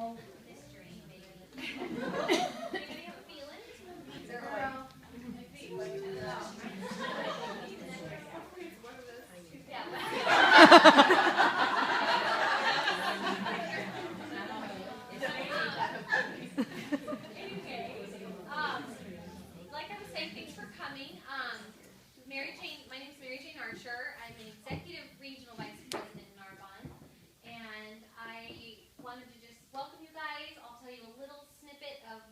Oh, mystery, baby. Anybody have a feeling? Girl. Like I was saying, thanks for coming. My name is Mary Jane Archer. I'm an executive regional vice president in ARBONNE, and I wanted to just welcome you guys. I'll tell you a little snippet of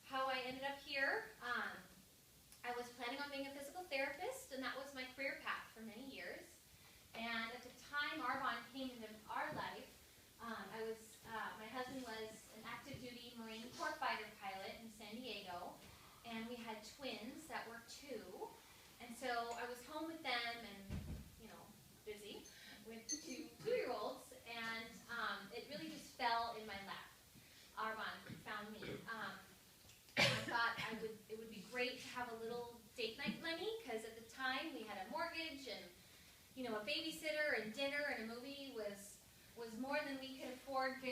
how I ended up here. I was planning on being a physical therapist, and that was my career path for many years. And at the time ARBONNE came into our life, my husband was an active duty Marine Corps fighter pilot in San Diego, and we had twins that were 2. And so I was home with them and, busy with 2-year-olds, and it really just fell in my lap. ARBONNE found me. I thought it would be great to have a little date night money, because at the time we had a mortgage and, a babysitter and dinner and a movie was more than we could afford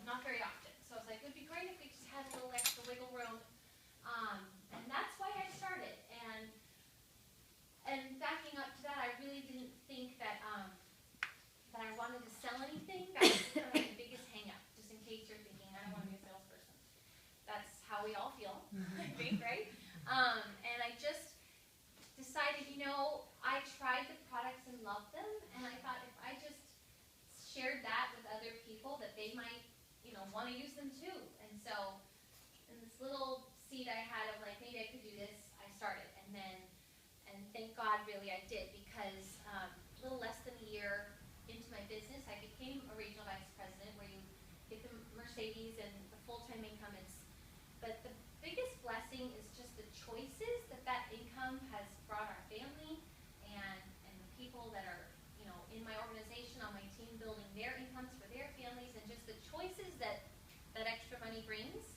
not very often. So I was like, it would be great if we just had a little extra wiggle room. And that's why I started. And backing up to that, I really didn't think that I wanted to sell anything. That was kind of my biggest hang-up, just in case you're thinking, I don't want to be a salesperson. That's how we all feel, I think, right? And I just decided, I tried the products and loved them, and I thought if I just shared that with other people, that they might, want to use them too. And so, in this little seed I had of like, maybe I could do this, I started. And thank God, really, I did, because a little less than a year into my business, I became a regional vice president, where you get the Mercedes and the full-time income. But the biggest blessing is just the choices that income has brought our family and the people that are, in my organization, on my team, building their incomes for their families, and just the choices that extra money brings.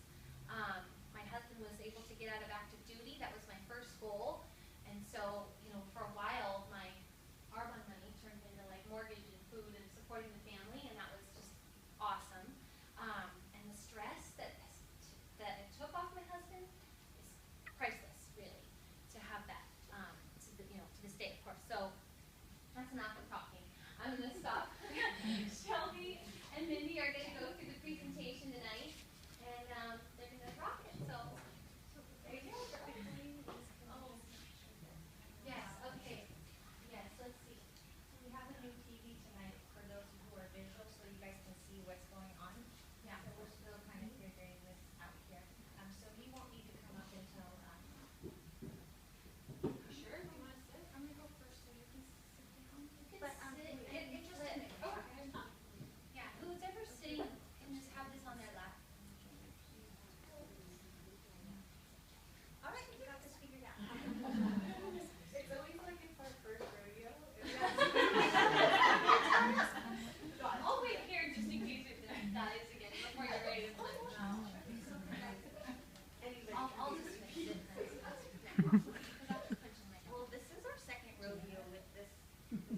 My husband was able to get out of active duty. That was my first goal. And so, for a while, my ARBONNE money turned into like mortgage and food and supporting the family, and that was just awesome. And the stress that it took off my husband is priceless, really, to have that, to this day, of course. So that's enough of talking. I'm going to stop. Shelby and Mindy are going to go through the presentation tonight, and they're going to rock it. So there you go. Oh. Yes, okay. Yes, let's see. We have a new TV tonight for those who are visual, so you guys can see what's going on. Yeah. So we're still kind of figuring this out here. So he won't need to come up until. Sure, if you want to sit. I'm gonna go first, so you can sit down. But yeah, who's ever sitting can just have this on their lap. All right, we got this figured out. It's always like it's our first rodeo. I'll wait here just in case it dies again before you're ready to flip. I'll just fix it. Well, this is our second rodeo with this.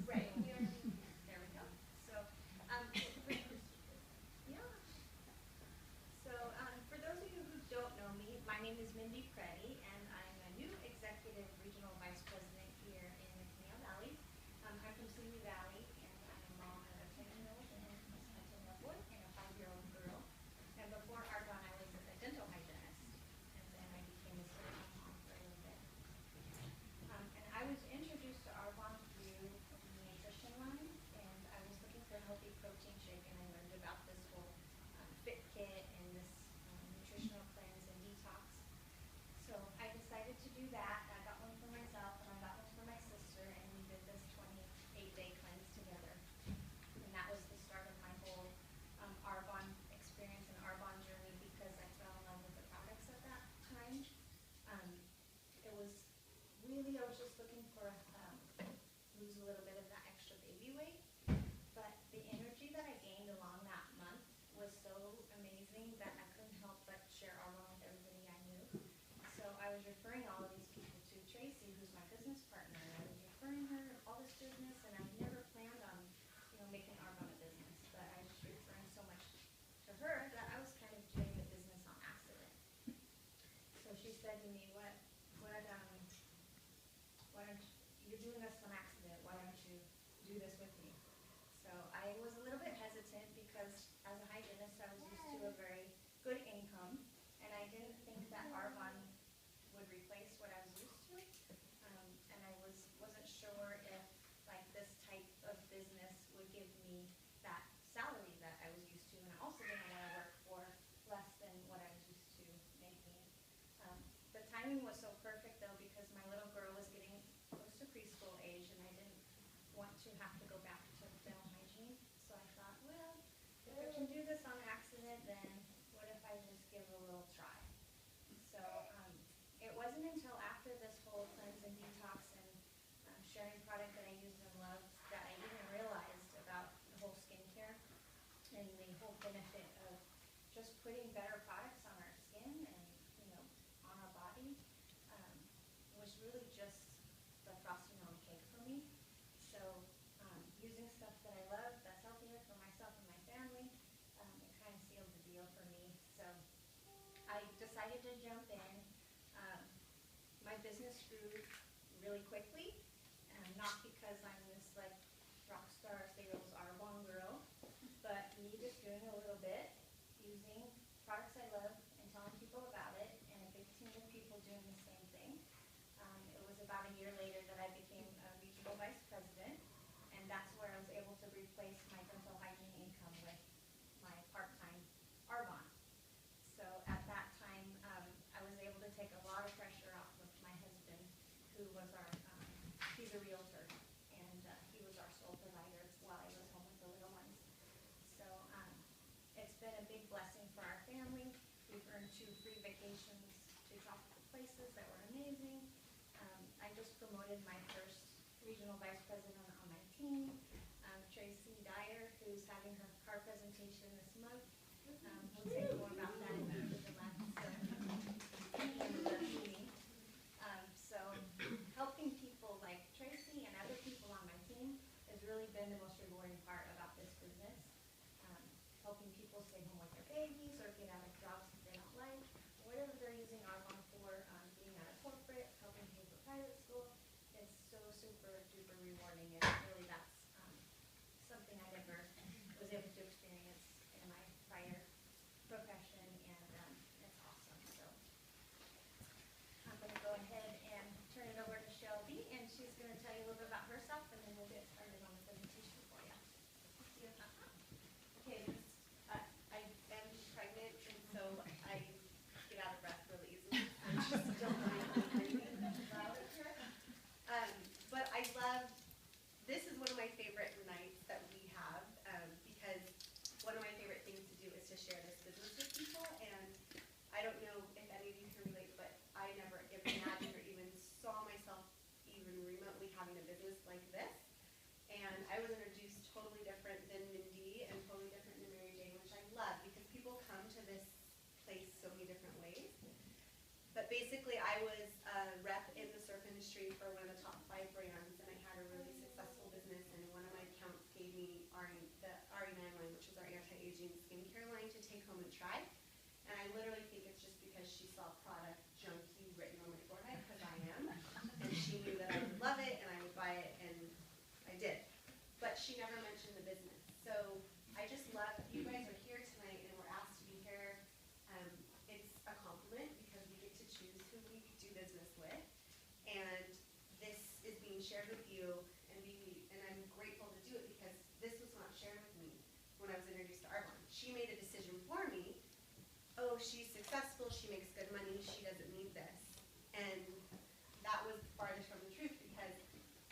Right. There we go. So, yeah. So, for those of you who don't know me, my name is Mindy Preddy, and I'm a new executive regional vice president here in the Canal Valley. I'm from Simi Valley, and I'm a mom of a 10-year-old and a 10-year-old boy and a 5-year-old girl. And before ARBONNE, I was a dental hygienist, and then I became a certified mom for a little bit. And I was introduced to ARBONNE through the nutrition line, and I was looking for a healthy protein shake, and I learned about this whole fit kit and this nutritional cleanse and detox. So I decided to do that. I got one for myself, and I got one for my sister, and we did this 28-day cleanse together. And that was the start of my whole ARBONNE experience and ARBONNE journey, because I fell in love with the products at that time. It was really, I was just looking for lose a little bit of that extra baby weight, but the energy that I gained along that month was so amazing that I couldn't help but share ARBONNE with everybody I knew. So I was referring all of these people to Tracy, who's my business partner. I was referring her all this business, and I never planned on, making ARBONNE a business, but I was referring so much to her that Arbonne would replace what I was used to. And I wasn't sure if like this type of business would give me that salary that I was used to, and I also didn't want to work for less than what I was used to making. The timing was so perfect though, because my little girl was getting close to preschool age and I didn't want to have to go back to dental hygiene. So I thought, well, if I can do this on accident, then what if I just give it a little try? So it wasn't until after this whole cleanse and detox and sharing product that I used and loved that I even realized about the whole skincare and the whole benefit of just putting better products on our skin and, you know, on our body was really just the frosting on the cake for me. So using stuff that I love, that's healthier for myself and my family, it kind of sealed the deal for me. So I decided to jump in. My business grew really quickly, not because I'm this like rock star sales ARBONNE girl, but me just doing a little bit, using products I love and telling people about it, and a big team of people doing the same thing. It was about a year later that I became a regional vice president, and that's where I was able to replace my dental hygiene income with my part-time ARBONNE. So at that time, I was able to take a lot of pressure off of my husband, who was he's a realtor, and he was our sole provider while I was home with the little ones. So it's been a big blessing for our family. We've earned 2 free vacations to tropical places that were amazing. I just promoted my first regional vice president on my team, Tracy Dyer, who's having her car presentation this month. We'll say more about that in the month. So helping people like Tracy and other people on my team has really been the most rewarding part about this business. Helping people stay home with their babies or get out of jobs that they don't like, whatever they're using ARBONNE for, being out of corporate, helping pay for private school, is so super duper rewarding, and really that's something I never was able to experience in my prior profession, and it's awesome. So I'm going to go ahead and turn it over to Shelby, and she's going to tell you a little bit about herself, and then we'll get started on the presentation for you. Okay, I am pregnant, and so I get out of breath really easily. I just don't mind breathing loud up here. But I love, this is one of my favorite nights that we have, because one of my favorite things to do is to share this business with people. And I don't know if any of you can relate, but I never imagined or even saw myself even remotely having a business like this. And I was introduced totally different than Mindy and totally different than Mary Jane, which I love because people come to this place so many different ways. But basically, I was a rep in the surf industry for one of the top 5 brands, and I had a really successful business, and one of my accounts gave me the RE9 line, which is our anti-aging skincare line, to take home and try. And I literally think it's just because she saw product junkie written on my forehead, because I am, and she knew that I would love it, and I would buy it, and I did. But she never mentioned the business. So I just love that you guys are here tonight and we're asked to be here. It's a compliment because we get to choose who we do business with. And this is being shared with you, and I'm grateful to do it because this was not shared with me when I was introduced to ARBONNE. She made a decision for me. Oh, she's successful, she makes good money, she doesn't need this. And that was farthest from the truth, because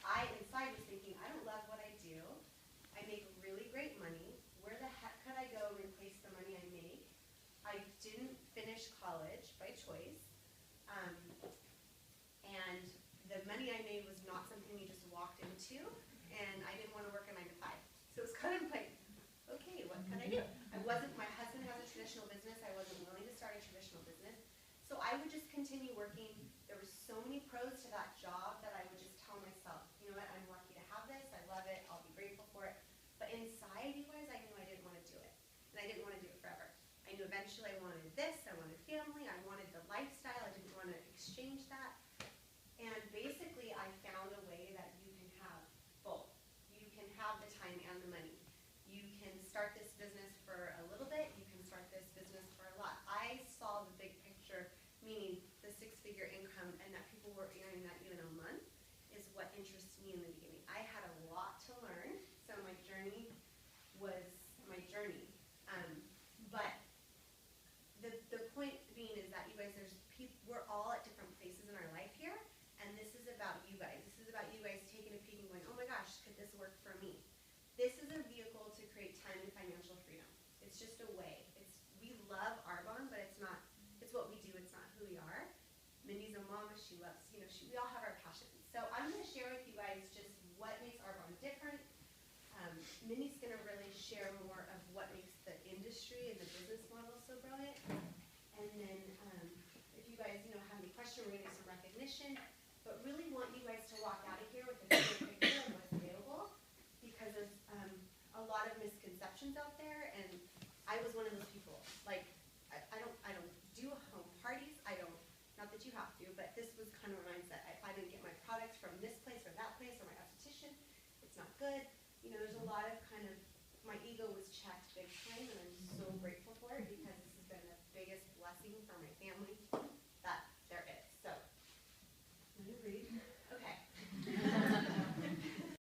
I inside was thinking, I don't love what I do. I make really great money. Where the heck could I go replace the money I make? I didn't finish college by choice. And the money I made was not something you just walked into, and I didn't want to work a 9 to 5. So it was kind of like, okay, what can I do? My husband has a traditional business. I wasn't willing to start a traditional business. So I would just continue working. There were so many pros to that job that I would just tell myself, you know what, I'm lucky to have this. I love it. I'll be grateful for it. But inside-wise, I knew I didn't want to do it. And I didn't want to do it forever. I knew eventually I wanted this. I wanted family. I wanted the lifestyle. I didn't want to exchange that. And basically, I found a way that you can have both. You can have the time and the money. You can start this business for a little bit. You can start this business for a lot. I saw the big picture, meaning or in that even a month is what interests me in the beginning. I had a lot to learn, so my journey was my journey. But the point being is that you guys, we're all at different places in our life here, and this is about you guys. This is about you guys taking a peek and going, oh my gosh, could this work for me? This is a vehicle to create time and financial freedom. It's just a way. We love ARBONNE, but it's what we do, it's not who we are. Mindy's a mama, she loves, we all have our passions. So I'm gonna share with you guys just what makes ARBONNE different. Mindy's gonna really share more of what makes the industry and the business model so brilliant. And then if you guys have any questions, we're gonna do some recognition, but really want you guys to walk out of here with a clear picture of what's available, because there's a lot of misconceptions out there, and I was one of those people. Like, I don't do home parties. Not that you have to, but this was kind of my mindset. If I didn't get my products from this place or that place or my esthetician, it's not good. There's a lot of my ego was checked big time, and I'm so grateful for it, because this has been the biggest blessing for my family